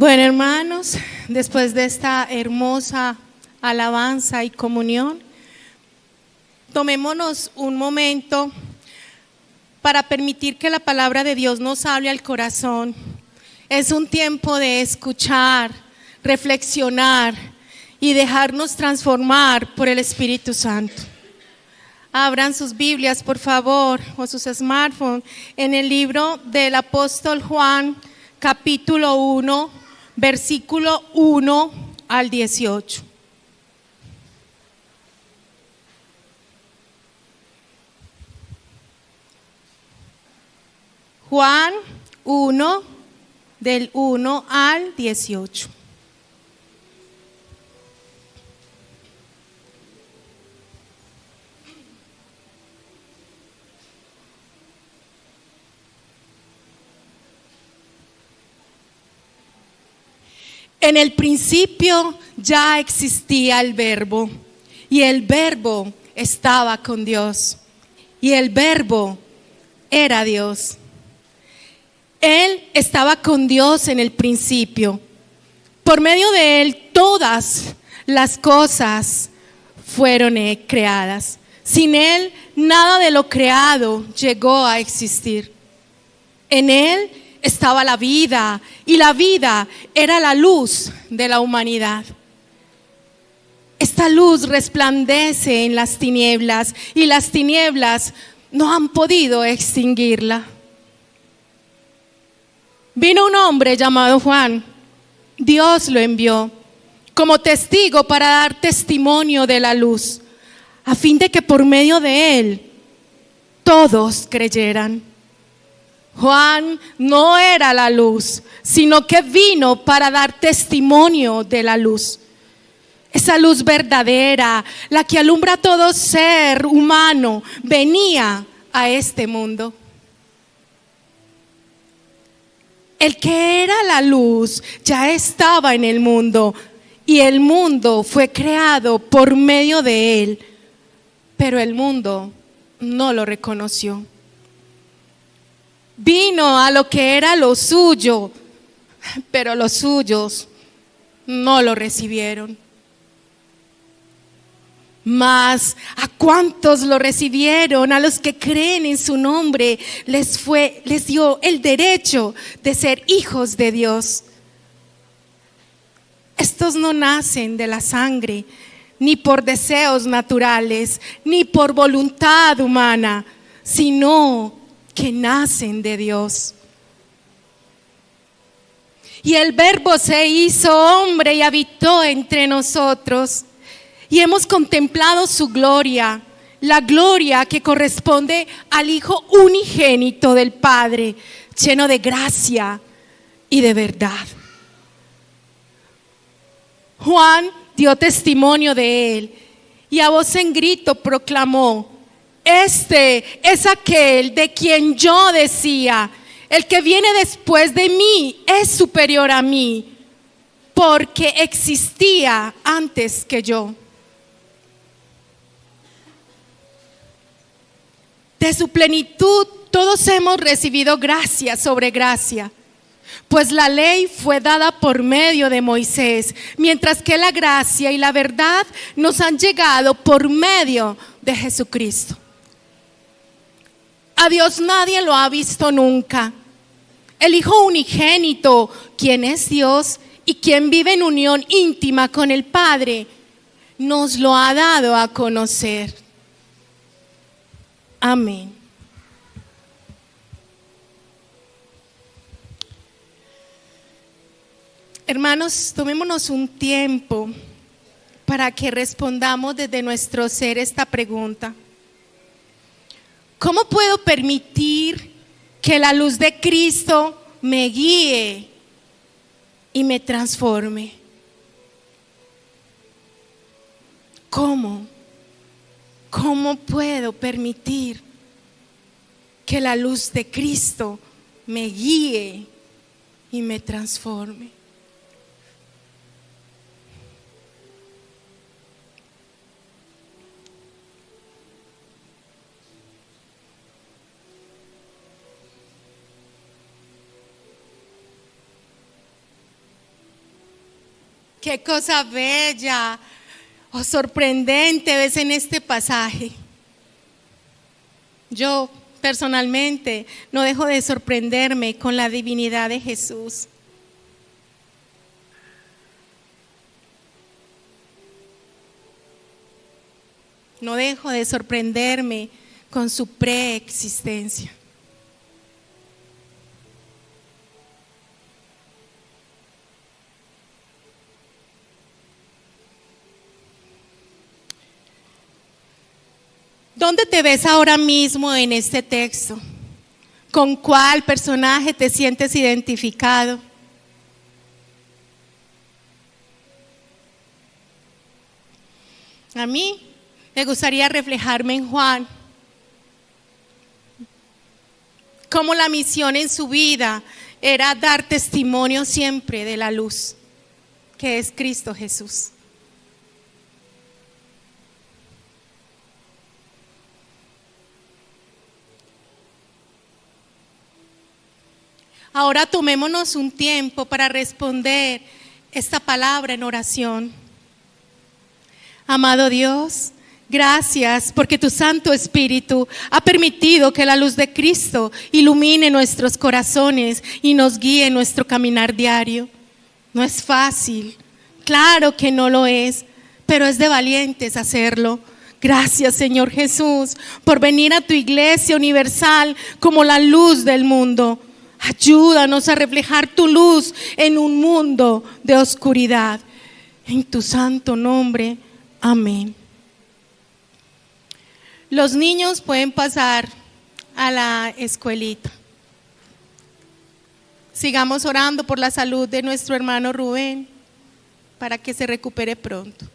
Bueno, hermanos, después de esta hermosa alabanza y comunión, tomémonos un momento para permitir que la palabra de Dios nos hable al corazón. Es un tiempo de escuchar, reflexionar y dejarnos transformar por el Espíritu Santo. Abran sus Biblias, por favor, o sus smartphones, en el libro del apóstol Juan, capítulo 1, versículo 1 al 18. Juan 1, del 1 al 18. En el principio ya existía el Verbo, y el Verbo estaba con Dios, y el Verbo era Dios. Él estaba con Dios en el principio. Por medio de Él todas las cosas fueron creadas. Sin Él nada de lo creado llegó a existir. En Él estaba la vida, y la vida era la luz de la humanidad. Esta luz resplandece en las tinieblas, y las tinieblas no han podido extinguirla. Vino un hombre llamado Juan. Dios lo envió como testigo para dar testimonio de la luz, a fin de que por medio de él todos creyeran. Juan no era la luz, sino que vino para dar testimonio de la luz. Esa luz verdadera, la que alumbra a todo ser humano, venía a este mundo. El que era la luz ya estaba en el mundo, y el mundo fue creado por medio de él, pero el mundo no lo reconoció. Vino a lo que era lo suyo, pero los suyos no lo recibieron. Mas a cuantos lo recibieron, a los que creen en su nombre, les dio el derecho de ser hijos de Dios. Estos no nacen de la sangre, ni por deseos naturales, ni por voluntad humana, sino que nacen de Dios. Y el Verbo se hizo hombre y habitó entre nosotros. Y hemos contemplado su gloria, la gloria que corresponde al Hijo unigénito del Padre, lleno de gracia y de verdad. Juan dio testimonio de él, y a voz en grito proclamó: este es aquel de quien yo decía, el que viene después de mí es superior a mí, porque existía antes que yo. De su plenitud todos hemos recibido gracia sobre gracia, pues la ley fue dada por medio de Moisés, mientras que la gracia y la verdad nos han llegado por medio de Jesucristo. A Dios nadie lo ha visto nunca. El Hijo unigénito, quien es Dios y quien vive en unión íntima con el Padre, nos lo ha dado a conocer. Amén. Hermanos, tomémonos un tiempo para que respondamos desde nuestro ser esta pregunta: ¿cómo puedo permitir que la luz de Cristo me guíe y me transforme? ¿Cómo? ¿Cómo puedo permitir que la luz de Cristo me guíe y me transforme? Qué cosa bella o sorprendente ves en este pasaje. Yo personalmente no dejo de sorprenderme con la divinidad de Jesús. No dejo de sorprenderme con su preexistencia. ¿Dónde te ves ahora mismo en este texto? ¿Con cuál personaje te sientes identificado? A mí me gustaría reflejarme en Juan, cómo la misión en su vida era dar testimonio siempre de la luz, que es Cristo Jesús. Ahora tomémonos un tiempo para responder esta palabra en oración. Amado Dios, gracias porque tu Santo Espíritu ha permitido que la luz de Cristo ilumine nuestros corazones y nos guíe en nuestro caminar diario. No es fácil, claro que no lo es, pero es de valientes hacerlo. Gracias, Señor Jesús, por venir a tu iglesia universal como la luz del mundo. Ayúdanos a reflejar tu luz en un mundo de oscuridad. En tu santo nombre, amén. Los niños pueden pasar a la escuelita. Sigamos orando por la salud de nuestro hermano Rubén para que se recupere pronto.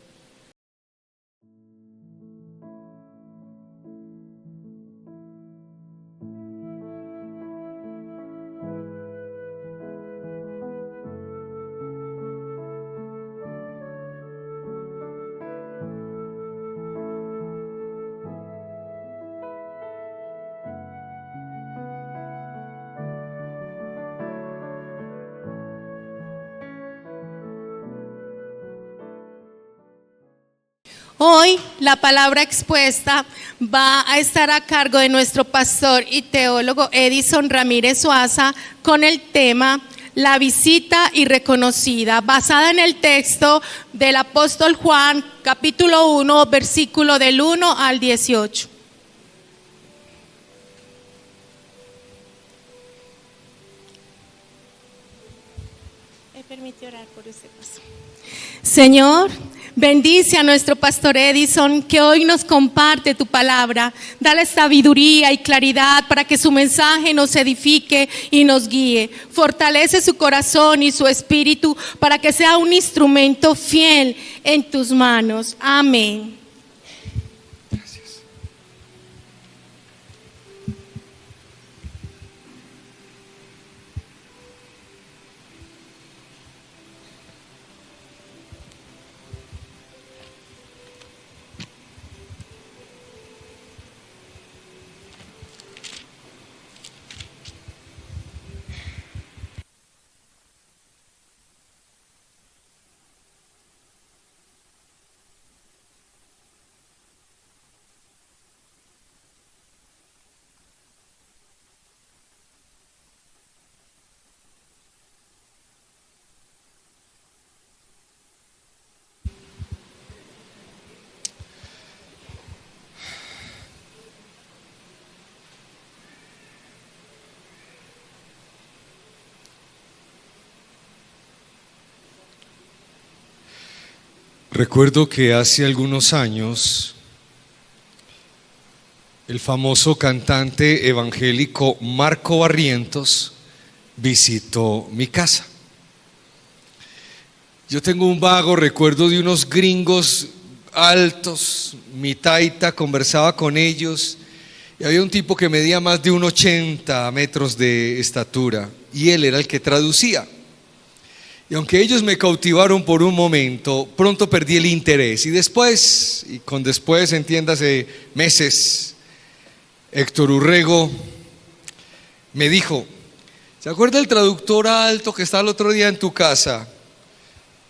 Hoy la palabra expuesta va a estar a cargo de nuestro pastor y teólogo Edison Ramírez Suaza con el tema La visita irreconocida, basada en el texto del apóstol Juan, capítulo 1, versículo del 1 al 18. Me permite orar por este paso. Señor, bendice a nuestro pastor Edison, que hoy nos comparte tu palabra. Dale sabiduría y claridad para que su mensaje nos edifique y nos guíe. Fortalece su corazón y su espíritu para que sea un instrumento fiel en tus manos. Amén. Gracias. Recuerdo que hace algunos años el famoso cantante evangélico Marco Barrientos visitó mi casa. Yo tengo un vago recuerdo de unos gringos altos, mi taita conversaba con ellos y había un tipo que medía más de 1,80 metros de estatura y él era el que traducía. Y aunque ellos me cautivaron por un momento, pronto perdí el interés. Y después, y con después entiéndase meses, Héctor Urrego me dijo: ¿se acuerda el traductor alto que está el otro día en tu casa?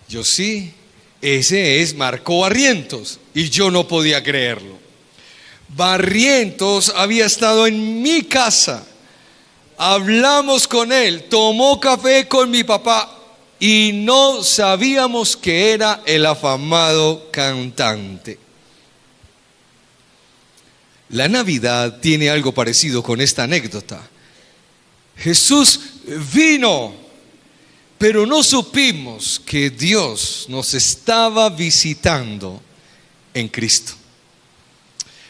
Yo sí, ese es Marco Barrientos. Y yo no podía creerlo. Barrientos había estado en mi casa. Hablamos con él, tomó café con mi papá y no sabíamos que era el afamado cantante. La Navidad tiene algo parecido con esta anécdota. Jesús vino, pero no supimos que Dios nos estaba visitando en Cristo.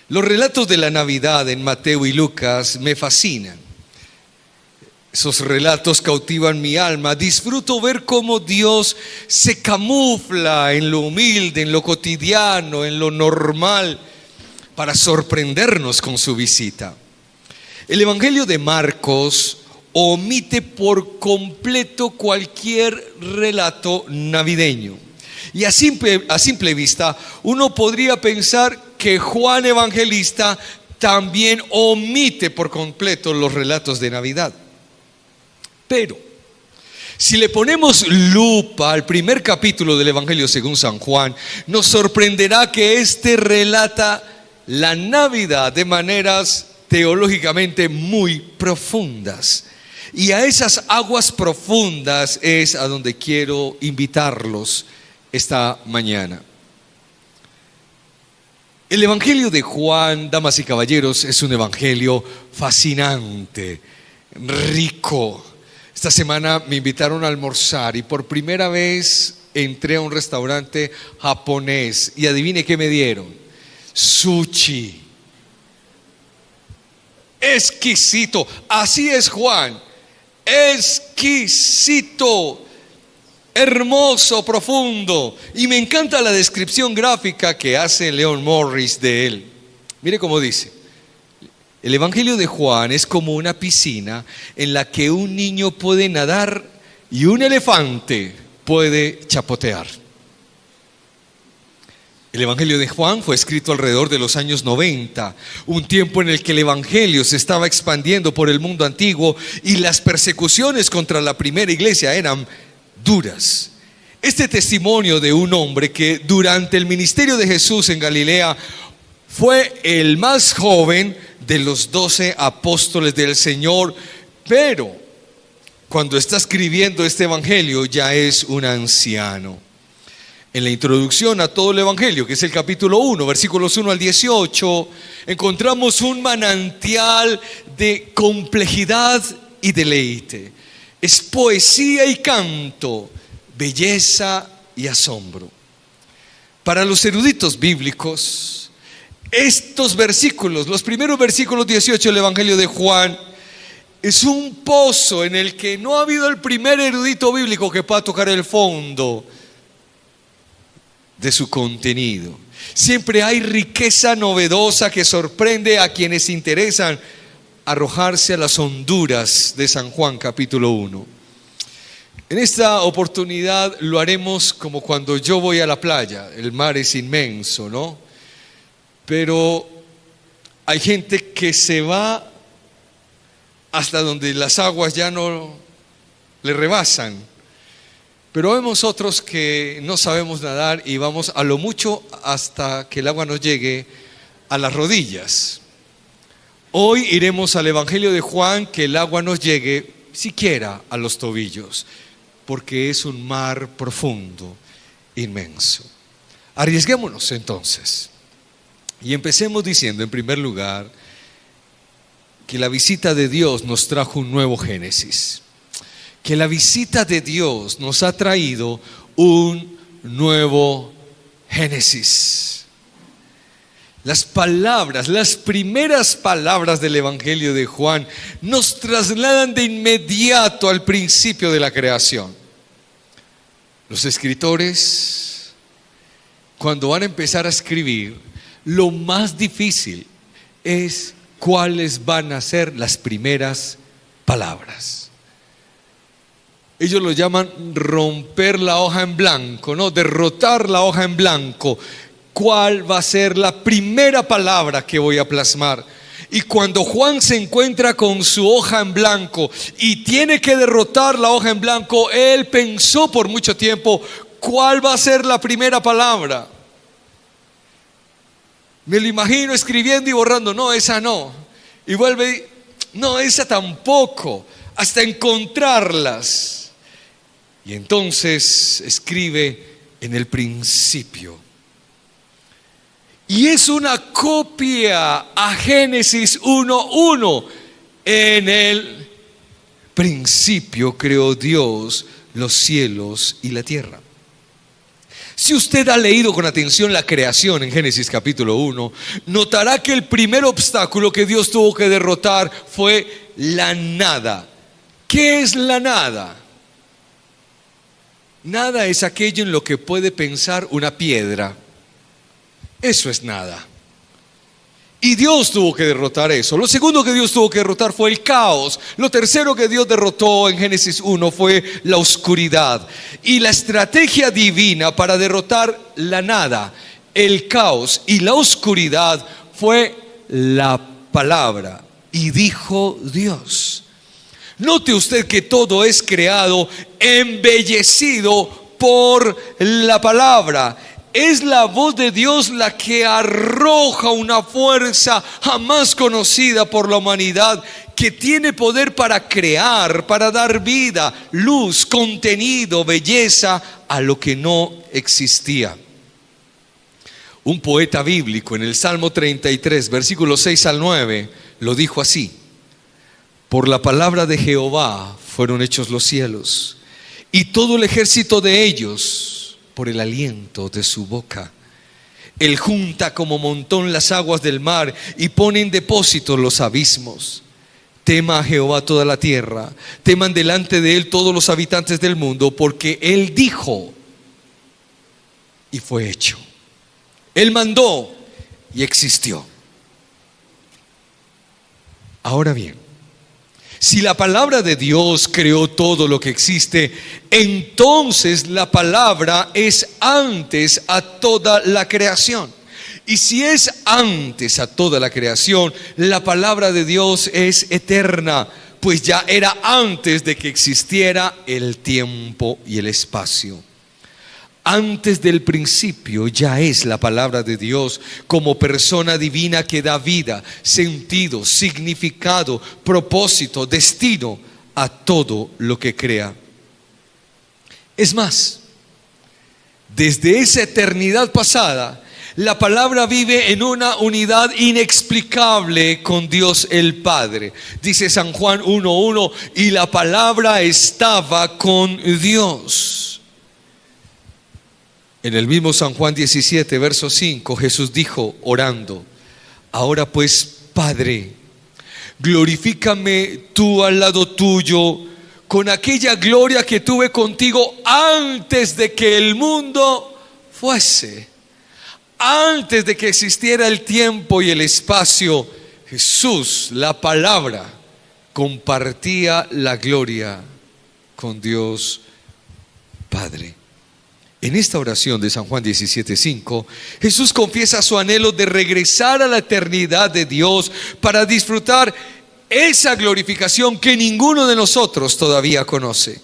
Los relatos de la Navidad en Mateo y Lucas me fascinan. Esos relatos cautivan mi alma. Disfruto ver cómo Dios se camufla en lo humilde, en lo cotidiano, en lo normal, para sorprendernos con su visita. El Evangelio de Marcos omite por completo cualquier relato navideño. Y a simple vista, uno podría pensar que Juan Evangelista también omite por completo los relatos de Navidad. Pero si le ponemos lupa al primer capítulo del Evangelio según San Juan, nos sorprenderá que este relata la Navidad de maneras teológicamente muy profundas. Y a esas aguas profundas es a donde quiero invitarlos esta mañana. El Evangelio de Juan, damas y caballeros, es un evangelio fascinante, rico. Esta semana me invitaron a almorzar y por primera vez entré a un restaurante japonés y adivine qué me dieron: sushi. Exquisito, así es Juan, exquisito, hermoso, profundo. Y me encanta la descripción gráfica que hace Leon Morris de él. Mire cómo dice: el Evangelio de Juan es como una piscina en la que un niño puede nadar y un elefante puede chapotear. El Evangelio de Juan fue escrito alrededor de los años 90, un tiempo en el que el Evangelio se estaba expandiendo por el mundo antiguo y las persecuciones contra la primera iglesia eran duras. Este testimonio de un hombre que durante el ministerio de Jesús en Galilea fue el más joven de los 12 apóstoles del Señor, pero cuando está escribiendo este evangelio ya es un anciano. En la introducción a todo el evangelio, que es el capítulo 1, versículos 1 al 18, encontramos un manantial de complejidad y deleite. Es poesía y canto, belleza y asombro. Para los eruditos bíblicos, estos versículos, los primeros versículos 18 del Evangelio de Juan, es un pozo en el que no ha habido el primer erudito bíblico que pueda tocar el fondo de su contenido. Siempre hay riqueza novedosa que sorprende a quienes interesan arrojarse a las honduras de San Juan capítulo 1. En esta oportunidad lo haremos como cuando yo voy a la playa. El mar es inmenso, ¿no? Pero hay gente que se va hasta donde las aguas ya no le rebasan. Pero vemos otros que no sabemos nadar y vamos a lo mucho hasta que el agua nos llegue a las rodillas. Hoy iremos al Evangelio de Juan, que el agua nos llegue siquiera a los tobillos, porque es un mar profundo, inmenso. Arriesguémonos entonces. Y empecemos diciendo, en primer lugar, que la visita de Dios nos trajo un nuevo Génesis. Que la visita de Dios nos ha traído un nuevo Génesis. Las palabras, las primeras palabras del Evangelio de Juan nos trasladan de inmediato al principio de la creación. Los escritores, cuando van a empezar a escribir, lo más difícil es cuáles van a ser las primeras palabras. Ellos lo llaman romper la hoja en blanco, ¿no? Derrotar la hoja en blanco. ¿Cuál va a ser la primera palabra que voy a plasmar? Y cuando Juan se encuentra con su hoja en blanco y tiene que derrotar la hoja en blanco, él pensó por mucho tiempo ¿cuál va a ser la primera palabra? Me lo imagino escribiendo y borrando, no, esa no. Y vuelve, no, esa tampoco, hasta encontrarlas. Y entonces escribe en el principio. Y es una copia a Génesis 1:1. En el principio creó Dios los cielos y la tierra. Si usted ha leído con atención la creación en Génesis capítulo 1, notará que el primer obstáculo que Dios tuvo que derrotar fue la nada. ¿Qué es la nada? Nada es aquello en lo que puede pensar una piedra. Eso es nada. Y Dios tuvo que derrotar eso. Lo segundo que Dios tuvo que derrotar fue el caos. Lo tercero que Dios derrotó en Génesis 1 fue la oscuridad. Y la estrategia divina para derrotar la nada, el caos y la oscuridad fue la palabra. Y dijo Dios. Note usted que todo es creado embellecido por la palabra. Es la voz de Dios la que arroja una fuerza jamás conocida por la humanidad, que tiene poder para crear, para dar vida, luz, contenido, belleza a lo que no existía. Un poeta bíblico en el Salmo 33, versículos 6 al 9, lo dijo así: por la palabra de Jehová fueron hechos los cielos, y todo el ejército de ellos por el aliento de su boca. Él junta como montón las aguas del mar y pone en depósito los abismos. Tema a Jehová toda la tierra, teman delante de él todos los habitantes del mundo, porque él dijo y fue hecho. Él mandó y existió. Ahora bien, si la palabra de Dios creó todo lo que existe, entonces la palabra es antes a toda la creación. Y si es antes a toda la creación, la palabra de Dios es eterna, pues ya era antes de que existiera el tiempo y el espacio. Antes del principio ya es la palabra de Dios como persona divina que da vida, sentido, significado, propósito, destino a todo lo que crea. Es más, desde esa eternidad pasada, la palabra vive en una unidad inexplicable con Dios el Padre. Dice San Juan 1:1, y la palabra estaba con Dios. En el mismo San Juan 17, verso 5, Jesús dijo orando: ahora pues, Padre, glorifícame tú al lado tuyo con aquella gloria que tuve contigo antes de que el mundo fuese. Antes de que existiera el tiempo y el espacio, Jesús, la palabra, compartía la gloria con Dios Padre. En esta oración de San Juan 17:5, Jesús confiesa su anhelo de regresar a la eternidad de Dios para disfrutar esa glorificación que ninguno de nosotros todavía conoce.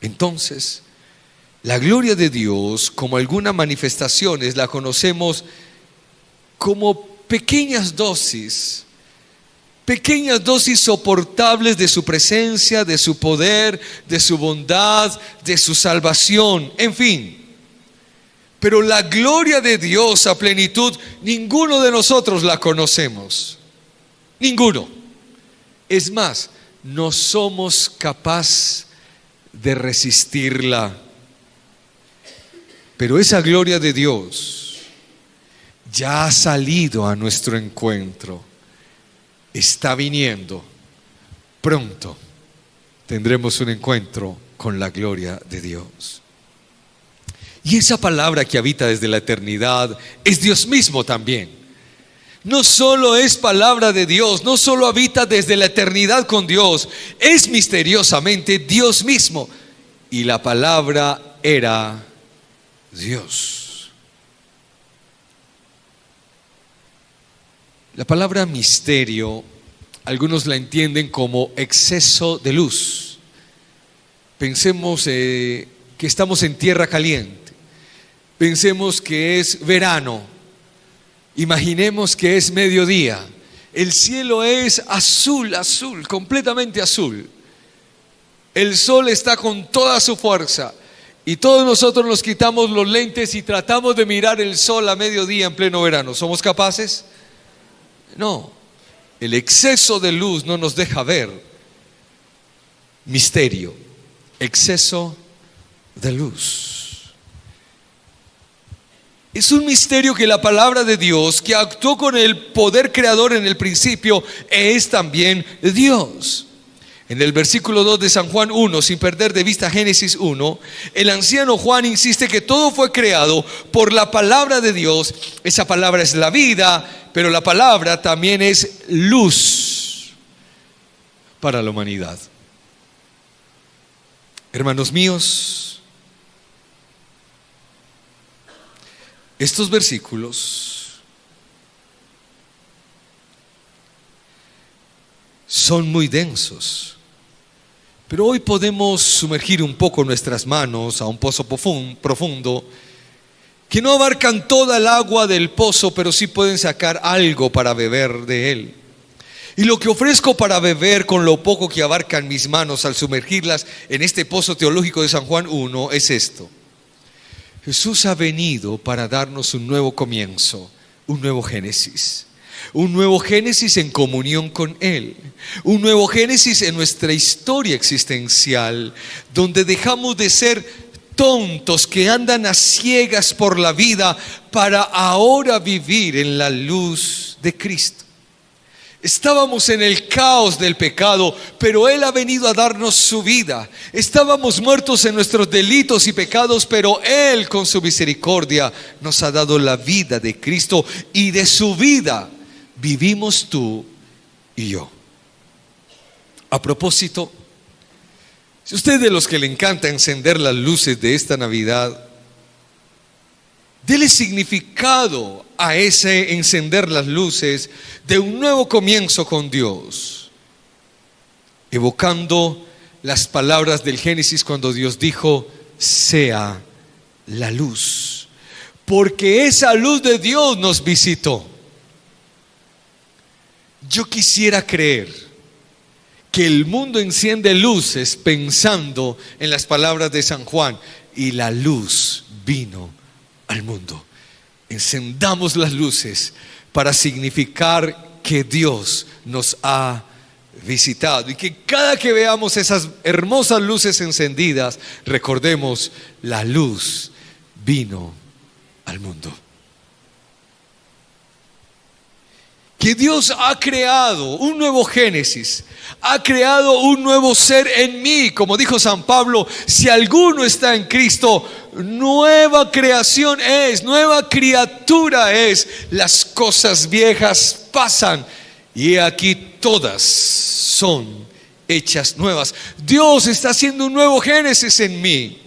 Entonces, la gloria de Dios, como algunas manifestaciones, la conocemos como pequeñas dosis soportables de su presencia, de su poder, de su bondad, de su salvación, en fin. Pero la gloria de Dios a plenitud, ninguno de nosotros la conocemos. Ninguno. Es más, no somos capaces de resistirla. Pero esa gloria de Dios ya ha salido a nuestro encuentro. Está viniendo. Pronto tendremos un encuentro con la gloria de Dios. Y esa palabra que habita desde la eternidad es Dios mismo también. No solo es palabra de Dios, no solo habita desde la eternidad con Dios, es misteriosamente Dios mismo. Y la palabra era Dios. La palabra misterio, algunos la entienden como exceso de luz. Pensemos que que estamos en tierra caliente. Pensemos que es verano. Imaginemos que es mediodía. El cielo es azul, azul, completamente azul. El sol está con toda su fuerza. Y todos nosotros nos quitamos los lentes y tratamos de mirar el sol a mediodía en pleno verano. ¿Somos capaces? No. El exceso de luz no nos deja ver. Misterio. Exceso de luz. Es un misterio que la palabra de Dios, que actuó con el poder creador en el principio, es también Dios. En el versículo 2 de San Juan 1, sin perder de vista Génesis 1, el anciano Juan insiste que todo fue creado por la palabra de Dios. Esa palabra es la vida, pero la palabra también es luz para la humanidad. Hermanos míos, estos versículos son muy densos. Pero hoy podemos sumergir un poco nuestras manos a un pozo profundo que no abarcan toda el agua del pozo, pero sí pueden sacar algo para beber de él. Y lo que ofrezco para beber con lo poco que abarcan mis manos al sumergirlas en este pozo teológico de San Juan 1 es esto. Jesús ha venido para darnos un nuevo comienzo, un nuevo Génesis. Un nuevo Génesis en comunión con Él. Un nuevo Génesis en nuestra historia existencial, donde dejamos de ser tontos que andan a ciegas por la vida para ahora vivir en la luz de Cristo. Estábamos en el caos del pecado, pero Él ha venido a darnos su vida. Estábamos muertos en nuestros delitos y pecados, pero Él con su misericordia nos ha dado la vida de Cristo, y de su vida vivimos tú y yo. A propósito, si usted es de los que le encanta encender las luces de esta Navidad, dele significado a ese encender las luces de un nuevo comienzo con Dios, evocando las palabras del Génesis cuando Dios dijo: sea la luz, porque esa luz de Dios nos visitó. Yo quisiera creer que el mundo enciende luces pensando en las palabras de San Juan: y la luz vino al mundo. Encendamos las luces para significar que Dios nos ha visitado, y que cada que veamos esas hermosas luces encendidas, recordemos: la luz vino al mundo. Que Dios ha creado un nuevo Génesis, ha creado un nuevo ser en mí. Como dijo San Pablo: si alguno está en Cristo, nueva creación es, nueva criatura es. Las cosas viejas pasan y aquí todas son hechas nuevas. Dios está haciendo un nuevo Génesis en mí.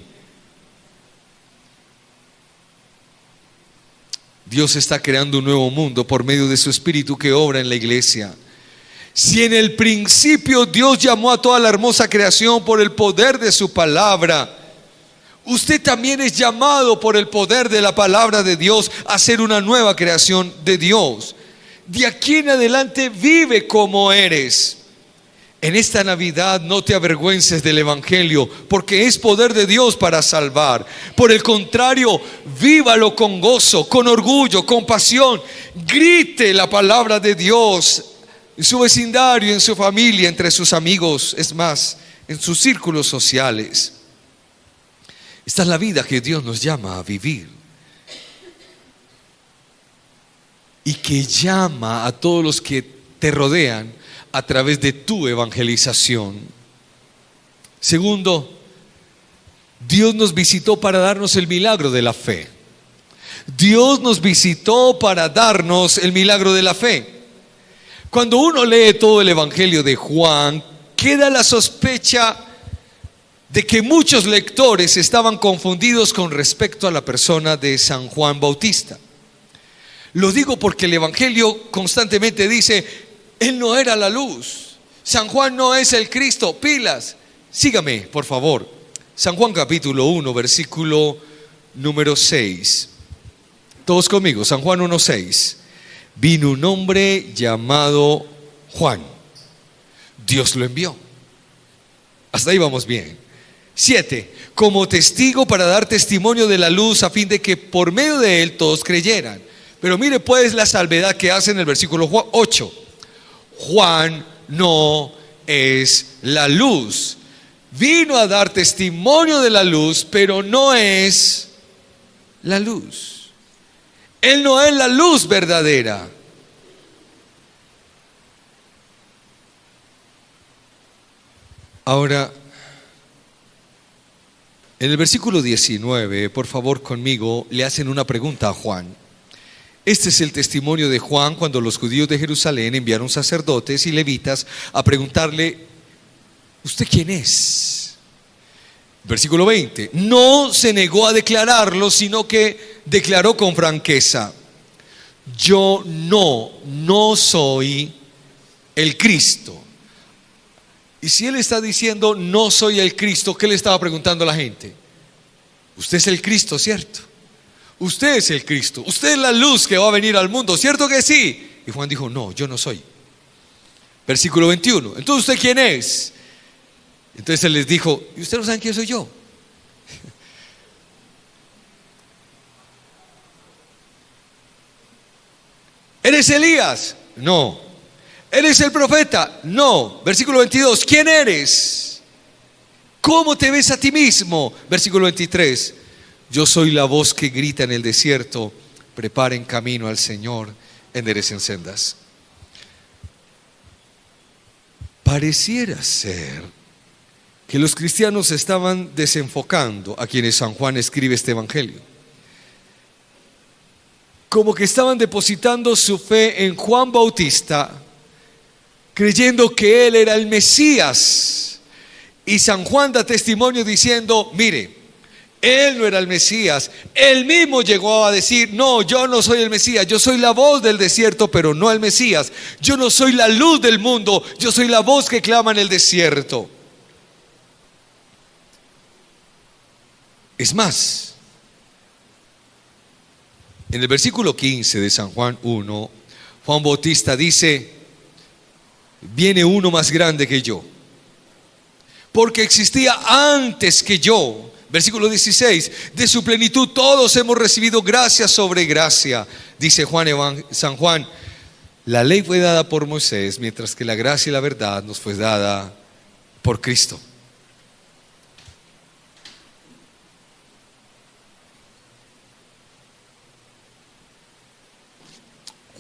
Dios está creando un nuevo mundo por medio de su Espíritu que obra en la iglesia. Si en el principio Dios llamó a toda la hermosa creación por el poder de su palabra, usted también es llamado por el poder de la palabra de Dios a ser una nueva creación de Dios. De aquí en adelante vive como eres. En esta Navidad no te avergüences del Evangelio, porque es poder de Dios para salvar. Por el contrario, vívalo con gozo, con orgullo, con pasión. Grite la palabra de Dios en su vecindario, en su familia, entre sus amigos, es más, en sus círculos sociales. Esta es la vida que Dios nos llama a vivir, y que llama a todos los que te rodean a través de tu evangelización. Segundo, Dios nos visitó para darnos el milagro de la fe. Dios nos visitó para darnos el milagro de la fe. Cuando uno lee todo el Evangelio de Juan, queda la sospecha de que muchos lectores estaban confundidos con respecto a la persona de San Juan Bautista. Lo digo porque el Evangelio constantemente dice: Él no era la luz, San Juan no es el Cristo. Pilas, sígame por favor. San Juan capítulo 1, versículo número 6. Todos conmigo, San Juan 1:6. Vino un hombre llamado Juan. Dios lo envió. Hasta ahí vamos bien. 7. Como testigo para dar testimonio de la luz, a fin de que por medio de él todos creyeran. Pero mire pues la salvedad que hace en el versículo 8. Juan no es la luz. Vino a dar testimonio de la luz, pero no es la luz. Él no es la luz verdadera. Ahora, en el versículo 19, por favor conmigo, le hacen una pregunta a Juan. Este es el testimonio de Juan cuando los judíos de Jerusalén enviaron sacerdotes y levitas a preguntarle: ¿usted quién es? Versículo 20. No se negó a declararlo, sino que declaró con franqueza: yo no soy el Cristo. Y si él está diciendo no soy el Cristo, ¿qué le estaba preguntando a la gente? Usted es el Cristo, ¿cierto? Usted es el Cristo, usted es la luz que va a venir al mundo, ¿cierto que sí? Y Juan dijo: no, yo no soy. Versículo 21. Entonces, ¿usted quién es? Entonces él les dijo: ¿y ustedes no saben quién soy yo? ¿Eres Elías? No. ¿Eres el profeta? No. Versículo 22. ¿Quién eres? ¿Cómo te ves a ti mismo? Versículo 23. Yo soy la voz que grita en el desierto: preparen camino al Señor, enderecen sendas. Pareciera ser que los cristianos estaban desenfocando a quienes San Juan escribe este evangelio. Como que estaban depositando su fe en Juan Bautista, creyendo que él era el Mesías. Y San Juan da testimonio diciendo: mire, él no era el Mesías. Él mismo llegó a decir: no, yo no soy el Mesías, yo soy la voz del desierto, pero no el Mesías. Yo no soy la luz del mundo, yo soy la voz que clama en el desierto. Es más, en el versículo 15 de San Juan 1, Juan Bautista dice: viene uno más grande que yo, porque existía antes que yo. Versículo 16, de su plenitud todos hemos recibido gracia sobre gracia. Dice San Juan: la ley fue dada por Moisés, mientras que la gracia y la verdad nos fue dada por Cristo.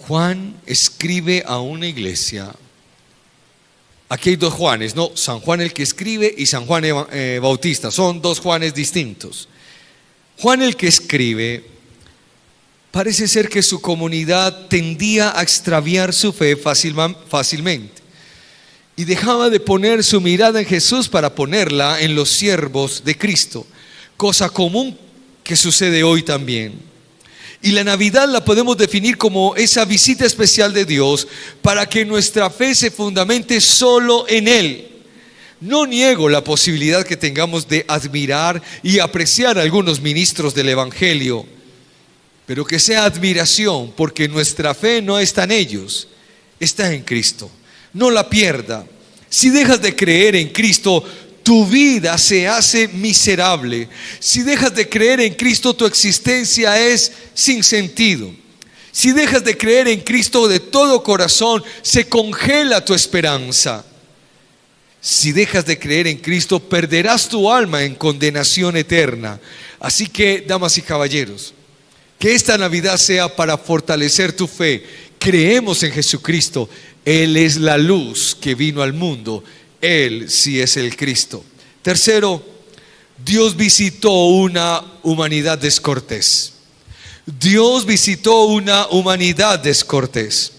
Juan escribe a una iglesia. Aquí hay dos Juanes, no, San Juan el que escribe y San Juan Bautista, son dos Juanes distintos. Juan el que escribe, parece ser que su comunidad tendía a extraviar su fe fácilmente y dejaba de poner su mirada en Jesús para ponerla en los siervos de Cristo, cosa común que sucede hoy también. Y la Navidad la podemos definir como esa visita especial de Dios para que nuestra fe se fundamente solo en Él. No niego la posibilidad que tengamos de admirar y apreciar a algunos ministros del Evangelio, pero que sea admiración, porque nuestra fe no está en ellos, está en Cristo. No la pierda. Si dejas de creer en Cristo, tu vida se hace miserable. Si dejas de creer en Cristo, tu existencia es sin sentido. Si dejas de creer en Cristo de todo corazón, se congela tu esperanza. Si dejas de creer en Cristo, perderás tu alma en condenación eterna. Así que, damas y caballeros, que esta Navidad sea para fortalecer tu fe. Creemos en Jesucristo. Él es la luz que vino al mundo. Él sí es el Cristo. Tercero, Dios visitó una humanidad descortés. Dios visitó una humanidad descortés.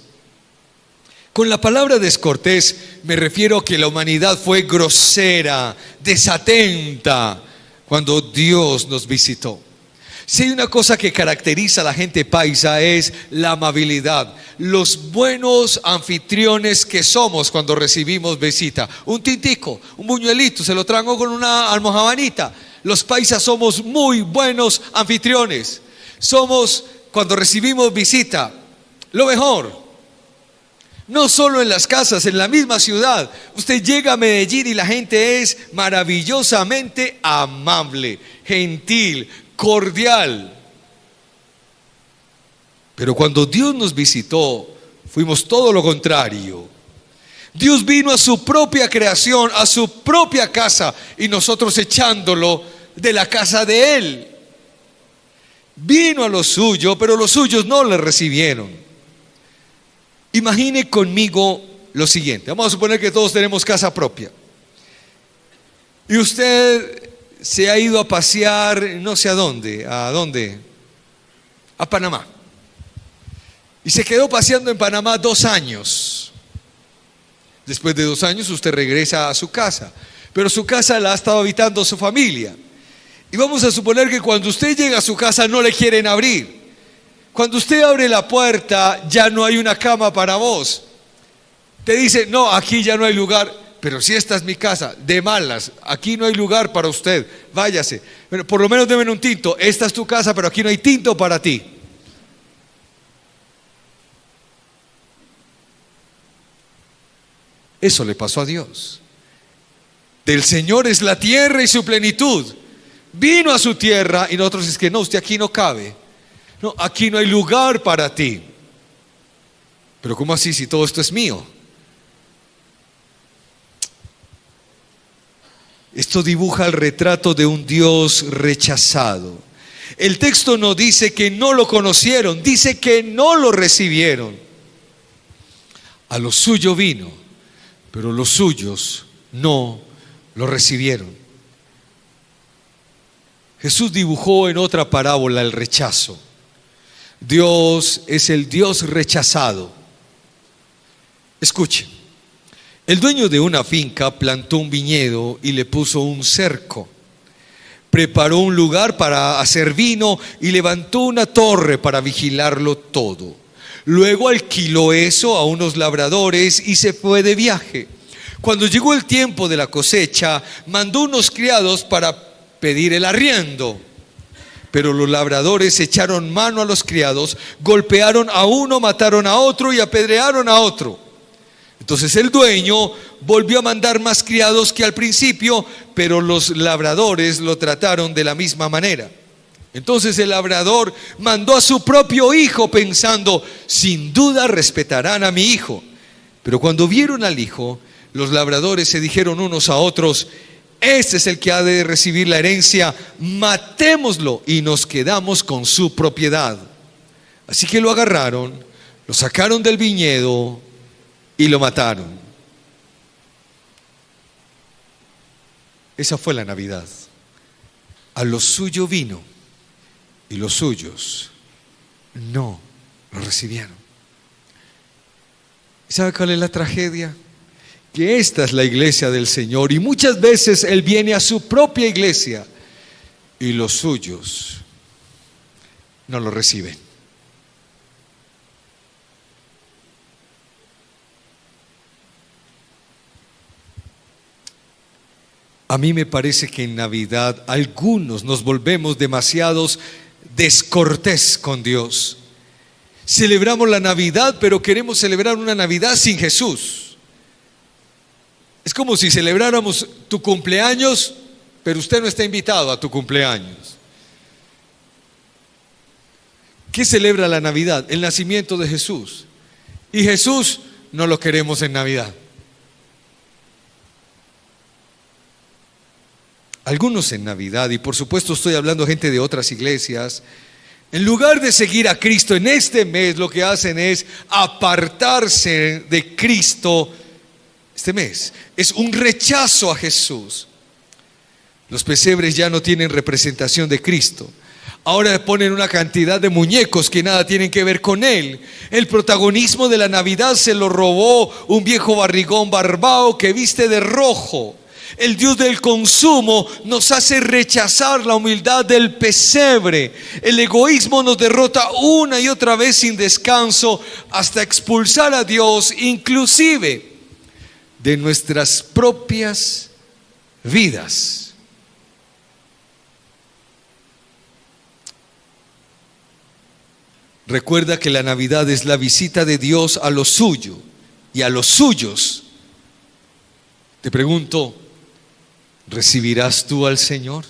Con la palabra descortés me refiero a que la humanidad fue grosera, desatenta cuando Dios nos visitó. Si hay una cosa que caracteriza a la gente paisa es la amabilidad, los buenos anfitriones que somos cuando recibimos visita. Un tintico, un buñuelito, se lo traigo con una almojabanita. Los paisas somos muy buenos anfitriones. Somos, cuando recibimos visita, lo mejor. No solo en las casas, en la misma ciudad. Usted llega a Medellín y la gente es maravillosamente amable, gentil, cordial. Pero cuando Dios nos visitó, fuimos todo lo contrario. Dios vino a su propia creación, a su propia casa, y nosotros echándolo de la casa de Él. Vino a lo suyo, pero los suyos no le recibieron. Imagine conmigo lo siguiente. Vamos a suponer que todos tenemos casa propia. Y usted se ha ido a pasear, no sé a dónde. ¿A dónde? A Panamá. Y se quedó paseando en Panamá 2 años. Después de 2 años usted regresa a su casa, pero su casa la ha estado habitando su familia. Y vamos a suponer que cuando usted llega a su casa no le quieren abrir. Cuando usted abre la puerta ya no hay una cama para vos. Te dice, no, aquí ya no hay lugar. Pero si esta es mi casa, de malas, aquí no hay lugar para usted, váyase. Pero por lo menos deme un tinto. Esta es tu casa, pero aquí no hay tinto para ti. Eso le pasó a Dios. Del Señor es la tierra y su plenitud. Vino a su tierra y nosotros es que no, usted aquí no cabe. No, aquí no hay lugar para ti. Pero ¿cómo así si todo esto es mío? Esto dibuja el retrato de un Dios rechazado. El texto no dice que no lo conocieron, dice que no lo recibieron. A lo suyo vino, pero los suyos no lo recibieron. Jesús dibujó en otra parábola el rechazo. Dios es el Dios rechazado. Escuchen, el dueño de una finca plantó un viñedo y le puso un cerco. Preparó un lugar para hacer vino y levantó una torre para vigilarlo todo. Luego alquiló eso a unos labradores y se fue de viaje. Cuando llegó el tiempo de la cosecha, mandó unos criados para pedir el arriendo. Pero los labradores echaron mano a los criados, golpearon a uno, mataron a otro y apedrearon a otro. Entonces el dueño volvió a mandar más criados que al principio, pero los labradores lo trataron de la misma manera. Entonces el labrador mandó a su propio hijo pensando, sin duda respetarán a mi hijo. Pero cuando vieron al hijo, los labradores se dijeron unos a otros, este es el que ha de recibir la herencia, matémoslo y nos quedamos con su propiedad. Así que lo agarraron, lo sacaron del viñedo y lo mataron. Esa fue la Navidad. A lo suyo vino y los suyos no lo recibieron. ¿Sabe cuál es la tragedia? Que esta es la iglesia del Señor y muchas veces Él viene a su propia iglesia y los suyos no lo reciben. A mí me parece que en Navidad algunos nos volvemos demasiados descortés con Dios. Celebramos la Navidad, pero queremos celebrar una Navidad sin Jesús. Es como si celebráramos tu cumpleaños, pero usted no está invitado a tu cumpleaños. ¿Qué celebra la Navidad? El nacimiento de Jesús. Y Jesús no lo queremos en Navidad. Algunos en Navidad, y por supuesto estoy hablando de gente de otras iglesias, en lugar de seguir a Cristo en este mes, lo que hacen es apartarse de Cristo este mes. Es un rechazo a Jesús. Los pesebres ya no tienen representación de Cristo. Ahora ponen una cantidad de muñecos que nada tienen que ver con Él. El protagonismo de la Navidad se lo robó un viejo barrigón barbao que viste de rojo. El Dios del consumo nos hace rechazar la humildad del pesebre. El egoísmo nos derrota una y otra vez sin descanso hasta expulsar a Dios, inclusive de nuestras propias vidas. Recuerda que la Navidad es la visita de Dios a lo suyo y a los suyos. Te pregunto, ¿recibirás tú al Señor?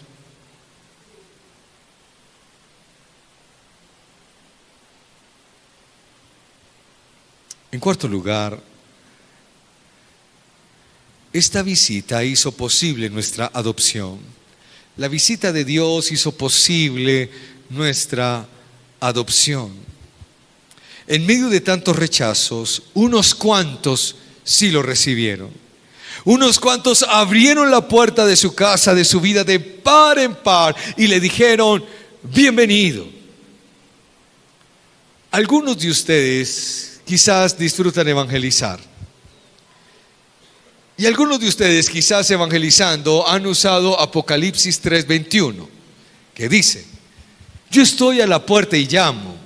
En cuarto lugar, esta visita hizo posible nuestra adopción. La visita de Dios hizo posible nuestra adopción. En medio de tantos rechazos, unos cuantos sí lo recibieron. Unos cuantos abrieron la puerta de su casa, de su vida, de par en par, y le dijeron: bienvenido. Algunos de ustedes quizás disfrutan evangelizar. Y algunos de ustedes quizás evangelizando han usado Apocalipsis 3:21, que dice: yo estoy a la puerta y llamo.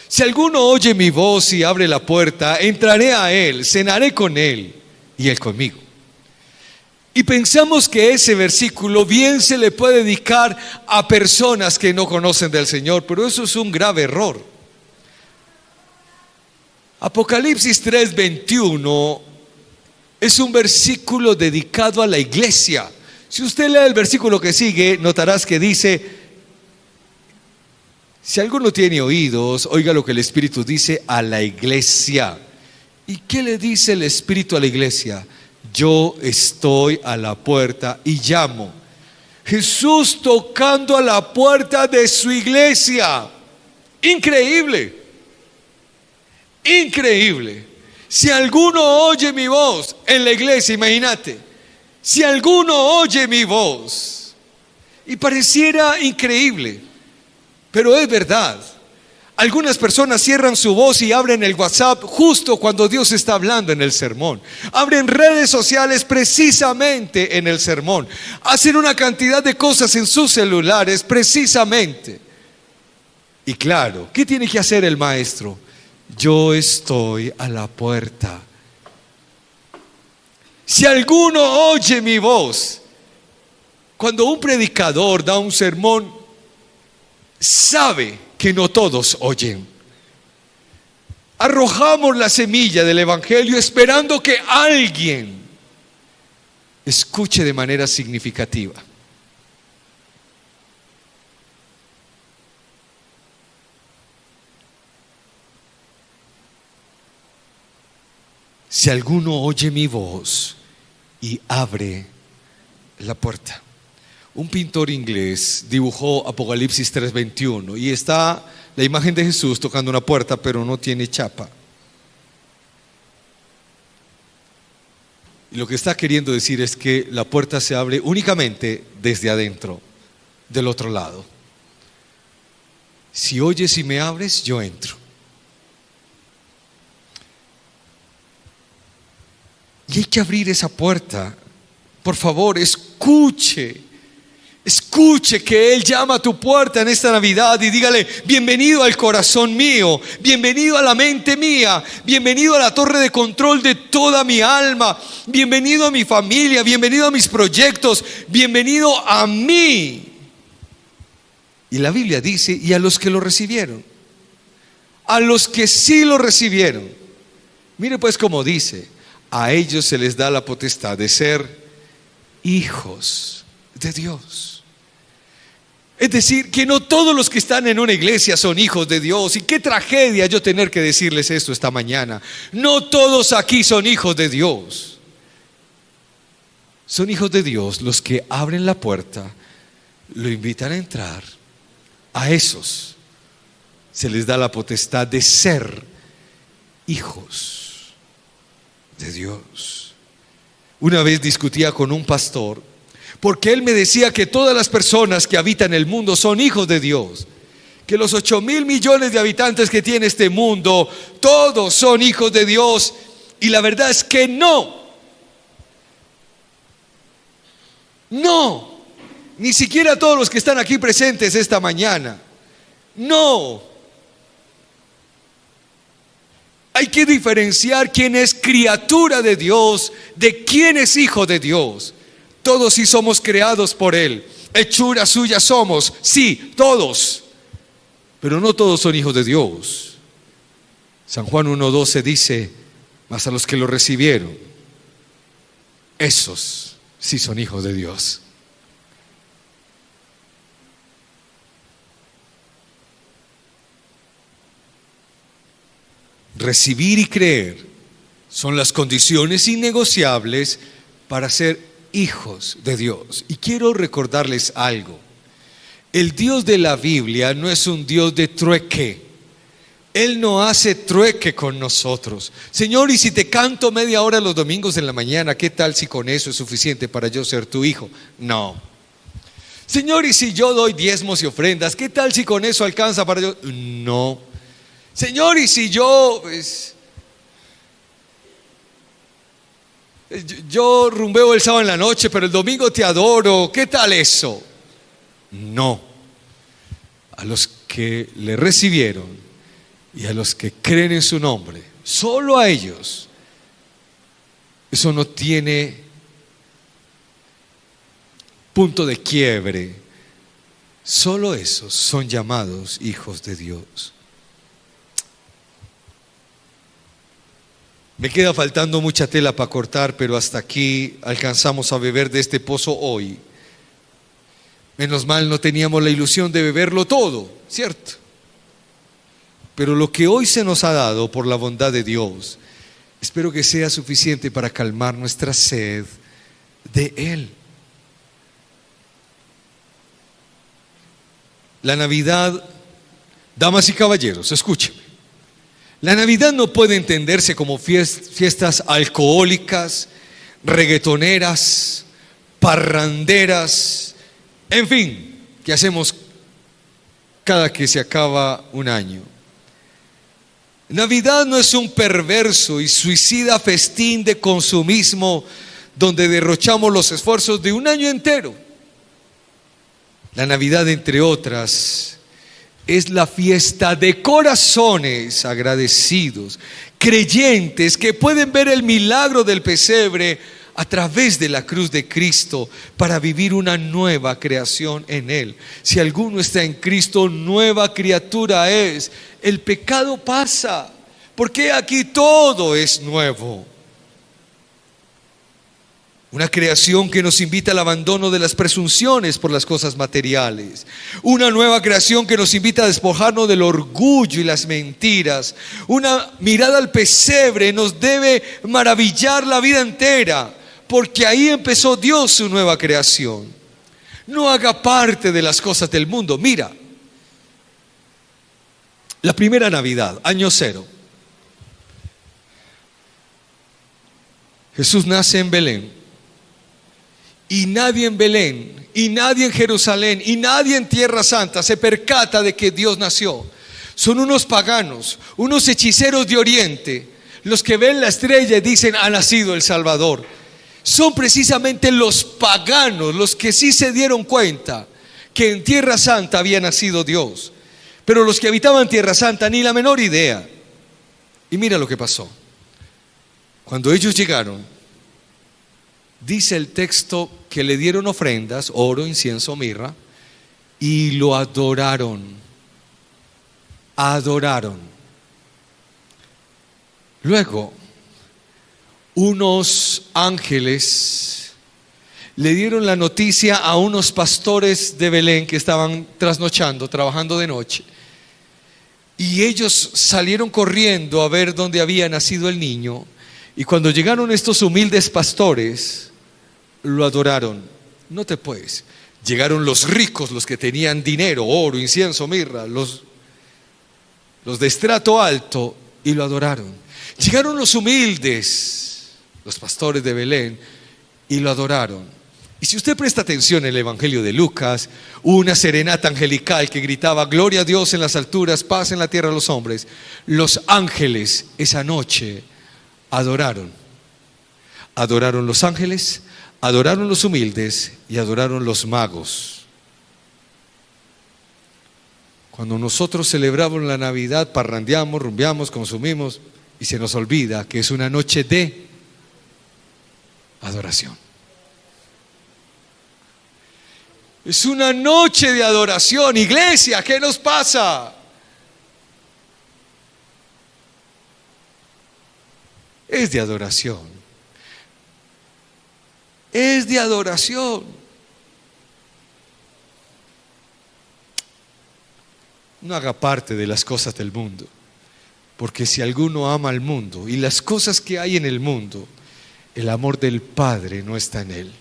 Si alguno oye mi voz y abre la puerta, entraré a él, cenaré con él y él conmigo. Y pensamos que ese versículo bien se le puede dedicar a personas que no conocen del Señor, pero eso es un grave error. Apocalipsis 3:21 es un versículo dedicado a la iglesia. Si usted lee el versículo que sigue, notarás que dice: si alguno tiene oídos, oiga lo que el Espíritu dice a la iglesia. ¿Y qué le dice el Espíritu a la iglesia? Yo estoy a la puerta y llamo. Jesús tocando a la puerta de su iglesia. Increíble. Increíble. Si alguno oye mi voz en la iglesia, imagínate, si alguno oye mi voz, y pareciera increíble, pero es verdad. Algunas personas cierran su voz y abren el WhatsApp justo cuando Dios está hablando en el sermón. Abren redes sociales precisamente en el sermón. Hacen una cantidad de cosas en sus celulares precisamente. Y claro, ¿qué tiene que hacer el maestro? Yo estoy a la puerta. Si alguno oye mi voz, cuando un predicador da un sermón, sabe que no todos oyen. Arrojamos la semilla del evangelio esperando que alguien escuche de manera significativa. Si alguno oye mi voz y abre la puerta. Un pintor inglés dibujó Apocalipsis 3:21 y está la imagen de Jesús tocando una puerta, pero no tiene chapa. Y lo que está queriendo decir es que la puerta se abre únicamente desde adentro, del otro lado. Si oyes y me abres, yo entro. Y hay que abrir esa puerta. Por favor, escuche que Él llama a tu puerta en esta Navidad y dígale: bienvenido al corazón mío, bienvenido a la mente mía, bienvenido a la torre de control de toda mi alma, bienvenido a mi familia, bienvenido a mis proyectos, bienvenido a mí. Y la Biblia dice: y a los que lo recibieron, a los que sí lo recibieron. Mire pues cómo dice: a ellos se les da la potestad de ser hijos de Dios. Es decir, que no todos los que están en una iglesia son hijos de Dios. Y qué tragedia yo tener que decirles esto esta mañana. No todos aquí son hijos de Dios. Son hijos de Dios los que abren la puerta, lo invitan a entrar. A esos se les da la potestad de ser hijos de Dios. Una vez discutía con un pastor porque él me decía que todas las personas que habitan el mundo son hijos de Dios, que los 8,000 millones de habitantes que tiene este mundo, todos son hijos de Dios. Y la verdad es que no, ni siquiera todos los que están aquí presentes esta mañana, no. Hay que diferenciar quién es criatura de Dios de quién es hijo de Dios. Todos sí somos creados por Él, hechura suya somos, sí, todos. Pero no todos son hijos de Dios. San Juan 1:12 dice: mas a los que lo recibieron, esos sí son hijos de Dios. Recibir y creer son las condiciones innegociables para ser hijos de Dios. Y quiero recordarles algo: el Dios de la Biblia no es un Dios de trueque. Él no hace trueque con nosotros. Señor, y si te canto media hora los domingos en la mañana, ¿qué tal si con eso es suficiente para yo ser tu hijo? No. Señor, y si yo doy diezmos y ofrendas, ¿qué tal si con eso alcanza para yo? No. Señor, y si yo rumbeo el sábado en la noche, pero el domingo te adoro, ¿qué tal eso? No. A los que le recibieron y a los que creen en su nombre, solo a ellos, eso no tiene punto de quiebre. Solo esos son llamados hijos de Dios. Me queda faltando mucha tela para cortar, pero hasta aquí alcanzamos a beber de este pozo hoy. Menos mal no teníamos la ilusión de beberlo todo, ¿cierto? Pero lo que hoy se nos ha dado por la bondad de Dios, espero que sea suficiente para calmar nuestra sed de Él. La Navidad, damas y caballeros, escúchenme. La Navidad no puede entenderse como fiestas alcohólicas, reggaetoneras, parranderas, en fin, que hacemos cada que se acaba un año. Navidad no es un perverso y suicida festín de consumismo donde derrochamos los esfuerzos de un año entero. La Navidad, entre otras, es la fiesta de corazones agradecidos, creyentes que pueden ver el milagro del pesebre a través de la cruz de Cristo para vivir una nueva creación en Él. Si alguno está en Cristo, nueva criatura es. El pecado pasa, porque aquí todo es nuevo. Una creación que nos invita al abandono de las presunciones por las cosas materiales. Una nueva creación que nos invita a despojarnos del orgullo y las mentiras. Una mirada al pesebre nos debe maravillar la vida entera, porque ahí empezó Dios su nueva creación. No haga parte de las cosas del mundo. Mira, la primera Navidad, año 0. Jesús nace en Belén. Y nadie en Belén, y nadie en Jerusalén, y nadie en Tierra Santa se percata de que Dios nació. Son unos paganos, unos hechiceros de Oriente, los que ven la estrella y dicen: ha nacido el Salvador. Son precisamente los paganos los que sí se dieron cuenta que en Tierra Santa había nacido Dios. Pero los que habitaban Tierra Santa ni la menor idea. Y mira lo que pasó. Cuando ellos llegaron, dice el texto que le dieron ofrendas, oro, incienso, mirra, y lo adoraron. Adoraron. Luego, unos ángeles le dieron la noticia a unos pastores de Belén que estaban trasnochando, trabajando de noche. Y ellos salieron corriendo a ver dónde había nacido el niño. Y cuando llegaron estos humildes pastores, lo adoraron. No te puedes. Llegaron los ricos, los que tenían dinero, oro, incienso, mirra, los de estrato alto, y lo adoraron. Llegaron los humildes, los pastores de Belén, y lo adoraron. Y si usted presta atención en el Evangelio de Lucas, una serenata angelical que gritaba: gloria a Dios en las alturas, paz en la tierra a los hombres. Los ángeles esa noche adoraron. Adoraron los ángeles, adoraron los humildes y adoraron los magos. Cuando nosotros celebramos la Navidad, parrandeamos, rumbeamos, consumimos, y se nos olvida que es una noche de adoración. Es una noche de adoración. Iglesia, ¿qué nos pasa? es de adoración. Es de adoración. No haga parte de las cosas del mundo, porque si alguno ama al mundo y las cosas que hay en el mundo, el amor del Padre no está en él.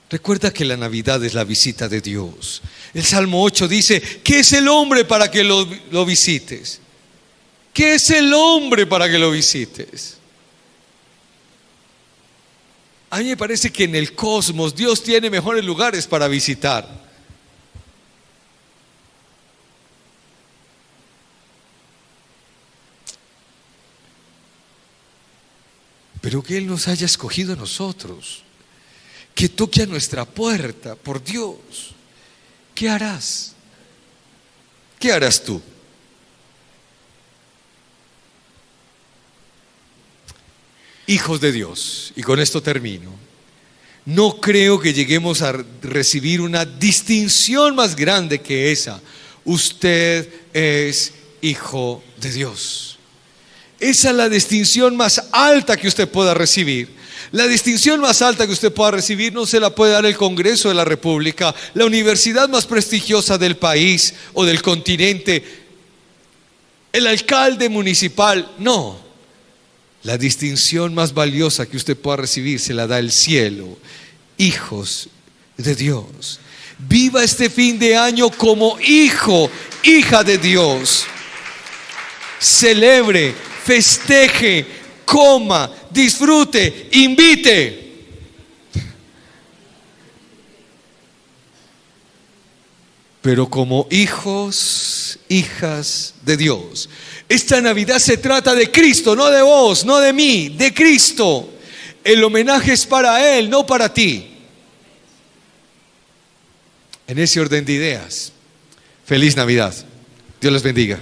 Recuerda que la Navidad es la visita de Dios. El Salmo 8 dice: ¿qué es el hombre para que lo visites? ¿Qué es el hombre para que lo visites? A mí me parece que en el cosmos Dios tiene mejores lugares para visitar. Pero que Él nos haya escogido a nosotros, que toque a nuestra puerta, por Dios. ¿Qué harás? ¿Qué harás tú? Hijos de Dios, y con esto termino, no creo que lleguemos a recibir una distinción más grande que esa. Usted es hijo de Dios. Esa es la distinción más alta que usted pueda recibir. La distinción más alta que usted pueda recibir no se la puede dar el Congreso de la República, la universidad más prestigiosa del país o del continente, el alcalde municipal, no. La distinción más valiosa que usted pueda recibir se la da el cielo. Hijos de Dios. Viva este fin de año como hijo, hija de Dios. Celebre, festeje, coma, disfrute, invite. Pero como hijos, hijas de Dios. Esta Navidad se trata de Cristo, no de vos, no de mí, de Cristo. El homenaje es para Él, no para ti. En ese orden de ideas, feliz Navidad. Dios les bendiga.